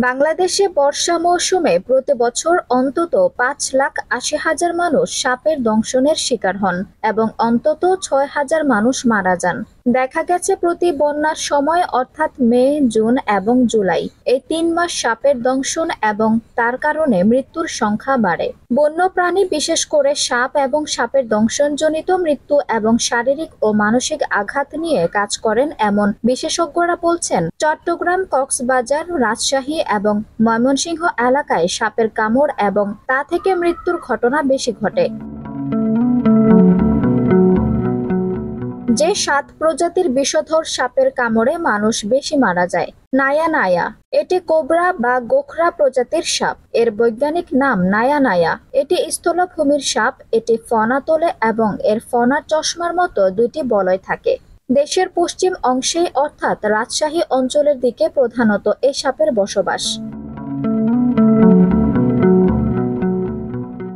বাংলাদেশে বর্ষা মৌসুমে প্রতি বছর অন্তত 5,80,000 মানুষ সাপের দংশনের শিকার হন এবং অন্তত 6,000 মানুষ মারা যান। দেখা গেছে প্রতি বন্যার সময় অর্থাৎ মে, জুন এবং জুলাই এই 3 মাস সাপের দংশন এবং তার কারণে মৃত্যুর সংখ্যা বাড়ে। বন্যপ্রাণী বিশেষ করে সাপ এবং সাপের দংশনজনিত মৃত্যু এবং শারীরিক ও মানসিক আঘাত নিয়ে কাজ করেন এমন বিশেষজ্ঞরা বলছেন, চট্টগ্রাম, কক্সবাজার, রাজশাহী এবং ময়মনসিংহ এলাকায় সাপের কামড় এবং তা থেকে মৃত্যুর ঘটনা বেশি ঘটে। যে 7 প্রজাতির বিষধর সাপের কামড়ে মানুষ বেশি মারা যায়। নায়া নায়া, এটি কোবরা বা গোখরা প্রজাতির সাপ। এর বৈজ্ঞানিক নাম নায়া নায়া। এটি স্থলভূমির সাপ। এটি ফনা তোলে এবং এর ফনার চশমার মতো 2টি বলয় থাকে। দেশের পশ্চিম অংশে অর্থাৎ রাজশাহী অঞ্চলের দিকে প্রধানত এ সাপের বসবাস।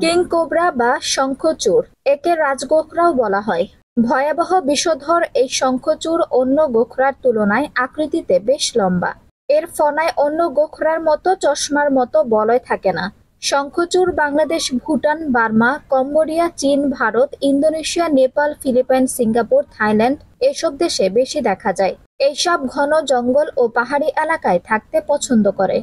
কিং কোবরা বা শঙ্খচূড়, একে রাজগোখরাও বলা হয়। ভয়াবহ বিষধর এই শঙ্খচূড় অন্য গোখরার তুলনায় আকৃতিতে বেশ লম্বা। এর ফনায় অন্য গোখরার মতো চশমার মতো বলয় থাকে না। শঙ্খচূড় বাংলাদেশ, ভুটান, বার্মা, কম্বোডিয়া, চীন, Bharat, Indonesia, Nepal, Philippines, Singapore, Thailand এসব দেশে বেশি দেখা যায়। এই সাপ ঘন জঙ্গল ও পাহাড়ি এলাকায় থাকতে পছন্দ করে।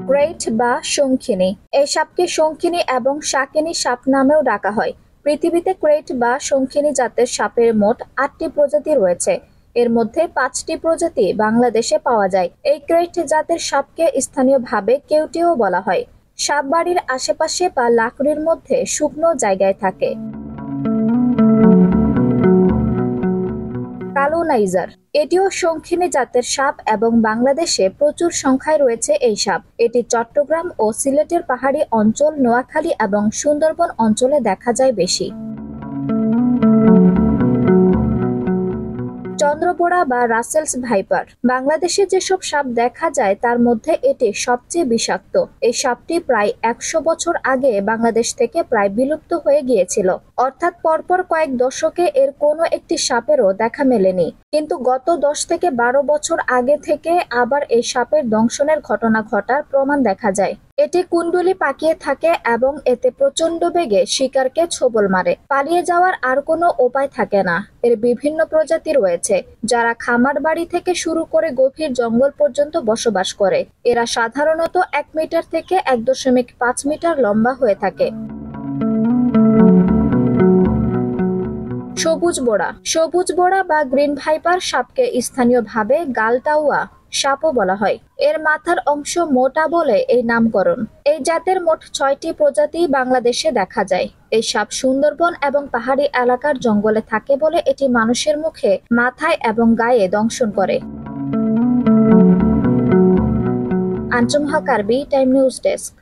ক্রেট বা শঙ্খিনী, এই সাপকে শঙ্খিনী এবং শাকিনী সাপ নামেও ডাকা হয়। পৃথিবীতে ক্রেট বা শঙ্খিনী জাতের সাপের মোট 8টি প্রজাতি রয়েছে। এর মধ্যে 5টি প্রজাতি বাংলাদেশে পাওয়া যায়। এই ক্রেট জাতের সাপকে স্থানীয়ভাবে কেউটেও বলা হয়। সাপ বাড়ির আশেপাশে বা লাকড়ির মধ্যে শুকনো জায়গায় থাকে। কালো নাইজার, এটিও শঙ্খিনী জাতের সাপ এবং বাংলাদেশে প্রচুর সংখ্যায় রয়েছে এই সাপ। এটি চট্টগ্রাম ও সিলেটের পাহাড়ি অঞ্চল, নোয়াখালী এবং সুন্দরবন অঞ্চলে দেখা যায় বেশি। চন্দ্রবোড়া বা রাসেলস ভাইপার, বাংলাদেশে যেসব সাপ দেখা যায় তার মধ্যে এটি সবচেয়ে বিষাক্ত। এই সাপটি প্রায় 100 বছর আগে বাংলাদেশ থেকে প্রায় বিলুপ্ত হয়ে গিয়েছিল, অর্থাৎ পরপর কয়েক দশকে এর কোনো একটি সাপেরও দেখা মেলেনি। কিন্তু গত 10 থেকে 12 বছর আগে থেকে আবার এই সাপের দংশনের ঘটনা ঘটার প্রমাণ দেখা যায়। এটি কুণ্ডলি পাকিয়ে থাকে এবং এতে প্রচন্ড বেগে শিকারকে ছোবল মারে। পালিয়ে যাওয়ার আর কোনো উপায় থাকে না। এর বিভিন্ন প্রজাতি রয়েছে, যারা খামার বাড়ি থেকে শুরু করে গভীর জঙ্গল পর্যন্ত বসবাস করে। এরা সাধারণত 1 মিটার থেকে 1.5 মিটার লম্বা হয়ে থাকে। সবুজ বোড়া বা গ্রিন ভাইপার সাপকে স্থানীয়ভাবে গালটাউয়া সাপও বলা হয়। এর মাথার অংশ মোটা বলে এই নামকরণ। এই জাতের মোট 6টি প্রজাতি বাংলাদেশে দেখা যায়। এই সাপ সুন্দরবন এবং পাহাড়ি এলাকার জঙ্গলে থাকে বলে এটি মানুষের মুখে, মাথায় এবং গায়ে দংশন করে। আঞ্জুম হক আরবি, টাইম নিউজ ডেস্ক।